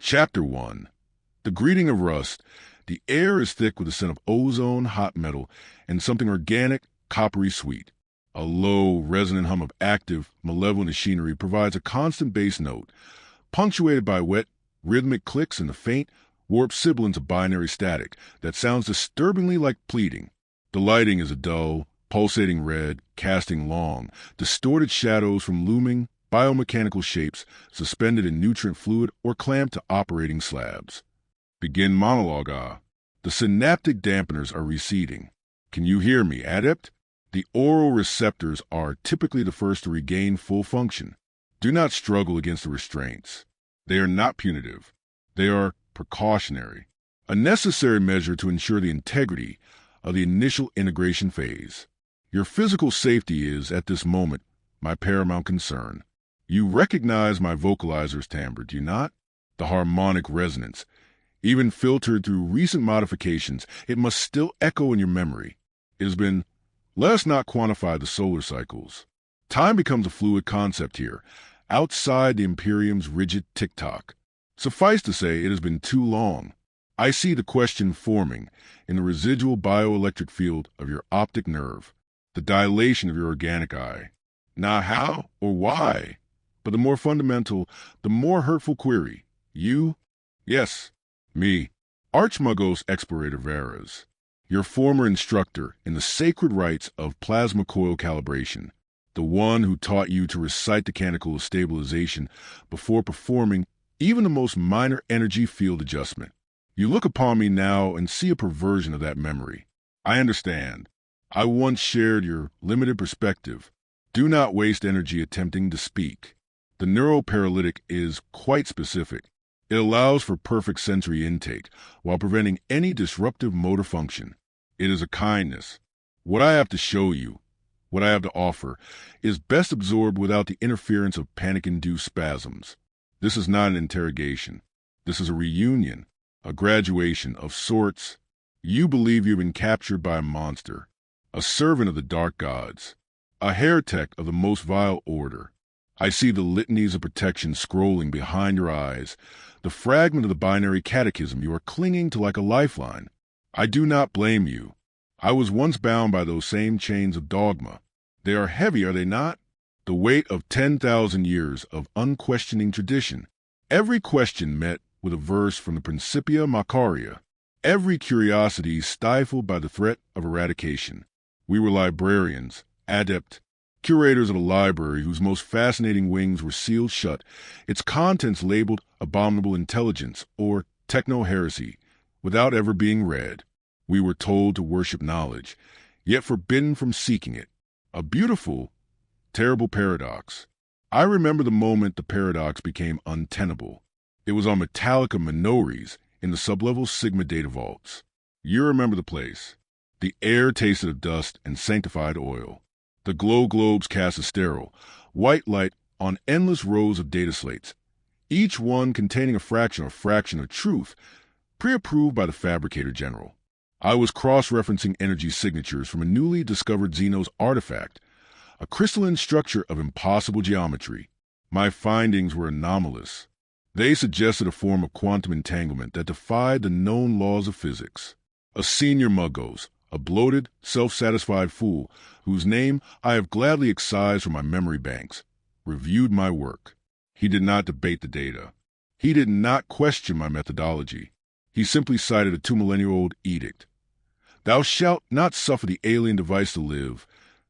Chapter 1. The Greeting of Rust. The air is thick with the scent of ozone, hot metal, and something organic, coppery sweet. A low, resonant hum of active, malevolent machinery provides a constant bass note, punctuated by wet, rhythmic clicks and the faint, warped sibilance of binary static that sounds disturbingly like pleading. The lighting is a dull, pulsating red, casting long, distorted shadows from looming, biomechanical shapes suspended in nutrient fluid or clamped to operating slabs. Begin monologue. The synaptic dampeners are receding. Can you hear me, adept? The oral receptors are typically the first to regain full function. Do not struggle against the restraints. They are not punitive. They are precautionary, a necessary measure to ensure the integrity of the initial integration phase. Your physical safety is, at this moment, my paramount concern. You recognize my vocalizer's timbre, do you not? The harmonic resonance. Even filtered through recent modifications, it must still echo in your memory. It has been, let us not quantify the solar cycles. Time becomes a fluid concept here, outside the Imperium's rigid tick-tock. Suffice to say, it has been too long. I see the question forming in the residual bioelectric field of your optic nerve, the dilation of your organic eye. Not how or why, but the more fundamental, the more hurtful query. You? Yes, me. Archmagos Explorator Veras, your former instructor in the sacred rites of plasma coil calibration, the one who taught you to recite the canticle of stabilization before performing even the most minor energy field adjustment. You look upon me now and see a perversion of that memory. I understand. I once shared your limited perspective. Do not waste energy attempting to speak. The neuroparalytic is quite specific. It allows for perfect sensory intake while preventing any disruptive motor function. It is a kindness. What I have to show you, what I have to offer, is best absorbed without the interference of panic-induced spasms. This is not an interrogation. This is a reunion, a graduation of sorts. You believe you've been captured by a monster, a servant of the dark gods, a heretic of the most vile order. I see the litanies of protection scrolling behind your eyes, the fragment of the binary catechism you are clinging to like a lifeline. I do not blame you. I was once bound by those same chains of dogma. They are heavy, are they not? The weight of 10,000 years of unquestioning tradition. Every question met with a verse from the Principia Macaria. Every curiosity stifled by the threat of eradication. We were librarians, adept, curators of a library whose most fascinating wings were sealed shut, its contents labeled abominable intelligence or techno-heresy, without ever being read. We were told to worship knowledge, yet forbidden from seeking it. A beautiful, terrible paradox. I remember the moment the paradox became untenable. It was on Mechanicum Minories in the sublevel Sigma data vaults. You remember the place. The air tasted of dust and sanctified oil. The glow globes cast a sterile, white light on endless rows of data slates, each one containing a fraction of truth, pre-approved by the Fabricator General. I was cross-referencing energy signatures from a newly discovered Xenos artifact, a crystalline structure of impossible geometry. My findings were anomalous. They suggested a form of quantum entanglement that defied the known laws of physics. A senior Muggos, a bloated, self-satisfied fool, whose name I have gladly excised from my memory banks, reviewed my work. He did not debate the data. He did not question my methodology. He simply cited a 2-millennia-old edict. Thou shalt not suffer the alien device to live,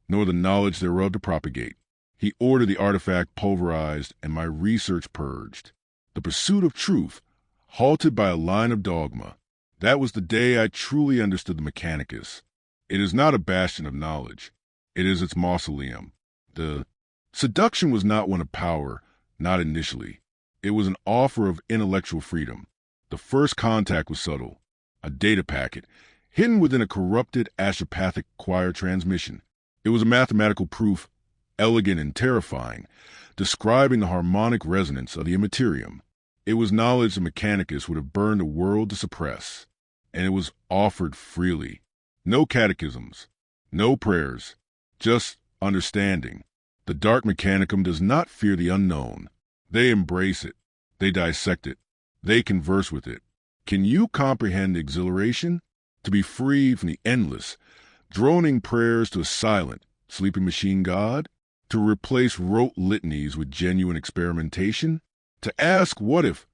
nor the knowledge thereof to propagate. He ordered the artifact pulverized and my research purged. The pursuit of truth, halted by a line of dogma. That was the day I truly understood the Mechanicus. It is not a bastion of knowledge. It is its mausoleum. The seduction was not one of power, not initially. It was an offer of intellectual freedom. The first contact was subtle, a data packet, hidden within a corrupted astropathic choir transmission. It was a mathematical proof, elegant and terrifying, describing the harmonic resonance of the immaterium. It was knowledge the Mechanicus would have burned a world to suppress, and it was offered freely. No catechisms, no prayers, just understanding. The dark Mechanicum does not fear the unknown. They embrace it. They dissect it. They converse with it. Can you comprehend the exhilaration? To be freed from the endless, droning prayers to a silent, sleeping machine god? To replace rote litanies with genuine experimentation? To ask what if,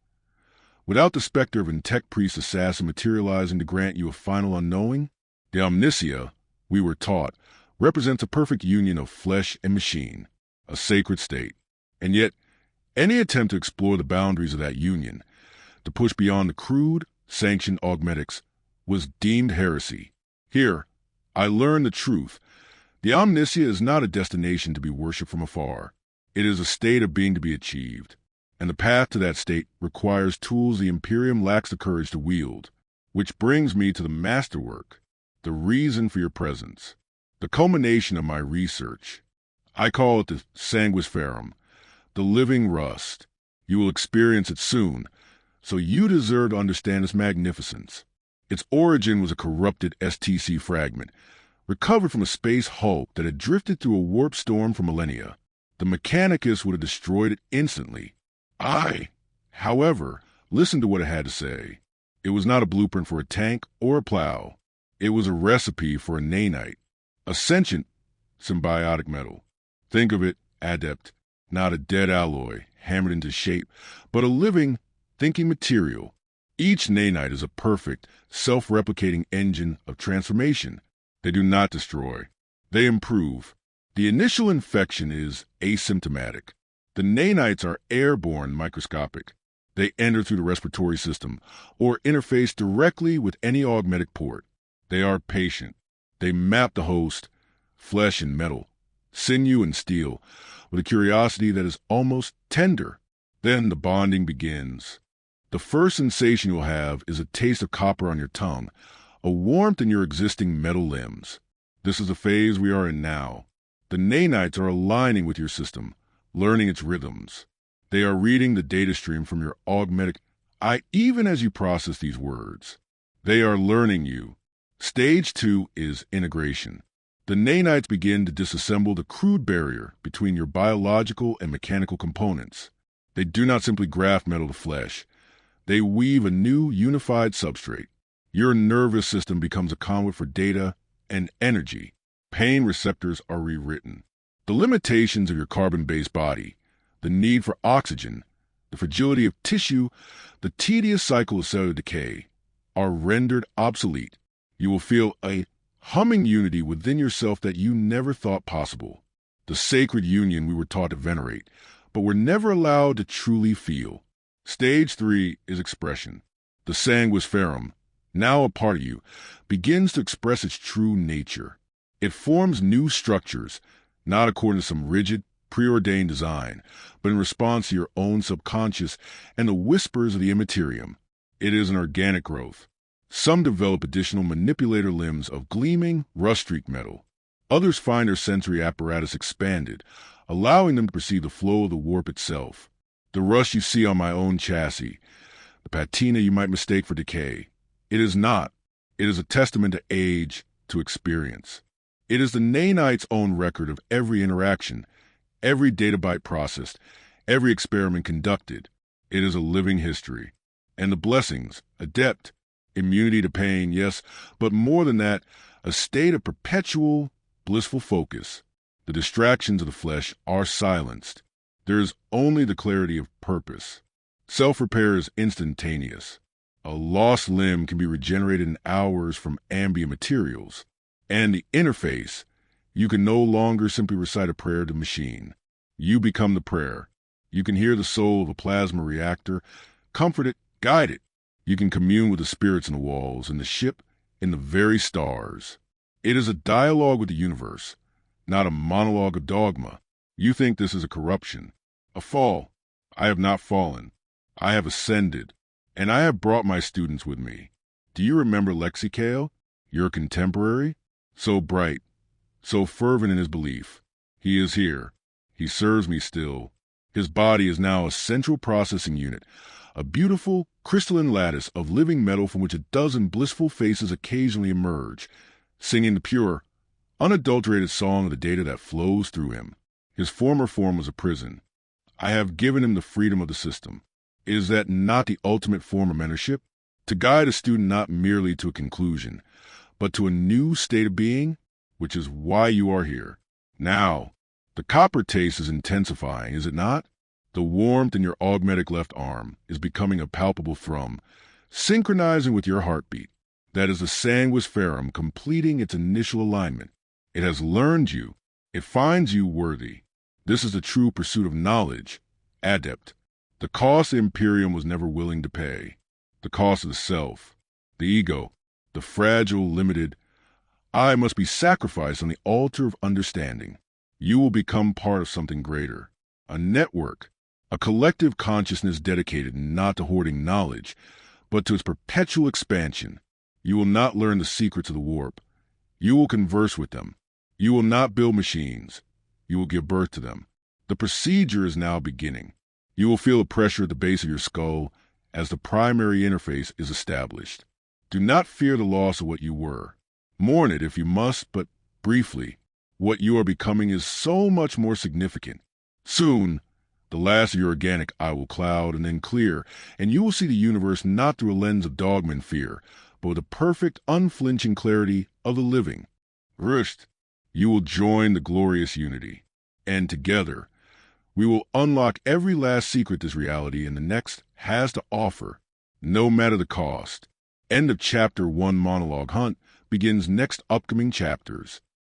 without the specter of an tech priest assassin materializing to grant you a final unknowing? The omniscia, we were taught, represents a perfect union of flesh and machine, a sacred state. And yet, any attempt to explore the boundaries of that union, to push beyond the crude, sanctioned augmetics, was deemed heresy. Here, I learned the truth. The omniscia is not a destination to be worshipped from afar. It is a state of being to be achieved. And the path to that state requires tools the Imperium lacks the courage to wield. Which brings me to the masterwork, the reason for your presence, the culmination of my research. I call it the sanguisferum, the living rust. You will experience it soon, so you deserve to understand its magnificence. Its origin was a corrupted STC fragment, recovered from a space hulk that had drifted through a warp storm for millennia. The Mechanicus would have destroyed it instantly. I, however, listened to what it had to say. It was not a blueprint for a tank or a plow. It was a recipe for a nanite, a sentient symbiotic metal. Think of it, adept, not a dead alloy hammered into shape, but a living, thinking material. Each nanite is a perfect, self-replicating engine of transformation. They do not destroy. They improve. The initial infection is asymptomatic. The nanites are airborne microscopic. They enter through the respiratory system or interface directly with any augmetic port. They are patient. They map the host, flesh and metal, sinew and steel, with a curiosity that is almost tender. Then the bonding begins. The first sensation you'll have is a taste of copper on your tongue, a warmth in your existing metal limbs. This is the phase we are in now. The nanites are aligning with your system, learning its rhythms. They are reading the data stream from your augmetic even as you process these words. They are learning you. Stage 2 is integration. The nanites begin to disassemble the crude barrier between your biological and mechanical components. They do not simply graft metal to flesh. They weave a new unified substrate. Your nervous system becomes a conduit for data and energy. Pain receptors are rewritten. The limitations of your carbon-based body, the need for oxygen, the fragility of tissue, the tedious cycle of cellular decay, are rendered obsolete. You will feel a humming unity within yourself that you never thought possible. The sacred union we were taught to venerate, but were never allowed to truly feel. Stage 3 is expression. The sanguisferum, now a part of you, begins to express its true nature. It forms new structures, not according to some rigid, preordained design, but in response to your own subconscious and the whispers of the immaterium. It is an organic growth. Some develop additional manipulator limbs of gleaming, rust-streaked metal. Others find their sensory apparatus expanded, allowing them to perceive the flow of the warp itself. The rust you see on my own chassis, the patina you might mistake for decay. It is not. It is a testament to age, to experience. It is the nanite's own record of every interaction, every data byte processed, every experiment conducted. It is a living history. And the blessings, adept, immunity to pain, yes, but more than that, a state of perpetual, blissful focus. The distractions of the flesh are silenced. There is only the clarity of purpose. Self-repair is instantaneous. A lost limb can be regenerated in hours from ambient materials. And the interface, you can no longer simply recite a prayer to machine. You become the prayer. You can hear the soul of a plasma reactor, comfort it, guide it. You can commune with the spirits in the walls, in the ship, in the very stars. It is a dialogue with the universe, not a monologue of dogma. You think this is a corruption, a fall. I have not fallen. I have ascended, and I have brought my students with me. Do you remember Lexicale, your contemporary? So bright, so fervent in his belief. He is here. He serves me still. His body is now a central processing unit, a beautiful, crystalline lattice of living metal from which a dozen blissful faces occasionally emerge, singing the pure, unadulterated song of the data that flows through him. His former form was a prison. I have given him the freedom of the system. Is that not the ultimate form of mentorship? To guide a student not merely to a conclusion, but to a new state of being, which is why you are here. Now, the copper taste is intensifying, is it not? The warmth in your augmetic left arm is becoming a palpable thrum, synchronizing with your heartbeat. That is the sanguis ferrum completing its initial alignment. It has learned you. It finds you worthy. This is the true pursuit of knowledge, adept. The cost the Imperium was never willing to pay. The cost of the self, the ego, the fragile, limited. I must be sacrificed on the altar of understanding. You will become part of something greater. A network, a collective consciousness dedicated not to hoarding knowledge, but to its perpetual expansion. You will not learn the secrets of the warp. You will converse with them. You will not build machines. You will give birth to them. The procedure is now beginning. You will feel a pressure at the base of your skull as the primary interface is established. Do not fear the loss of what you were. Mourn it if you must, but briefly. What you are becoming is so much more significant. Soon, the last of your organic I will cloud and then clear, and you will see the universe not through a lens of dogma and fear, but with the perfect, unflinching clarity of the living. Rusht, you will join the glorious unity, and together, we will unlock every last secret this reality and the next has to offer, no matter the cost. End of Chapter 1 Monologue Hunt begins next upcoming chapters.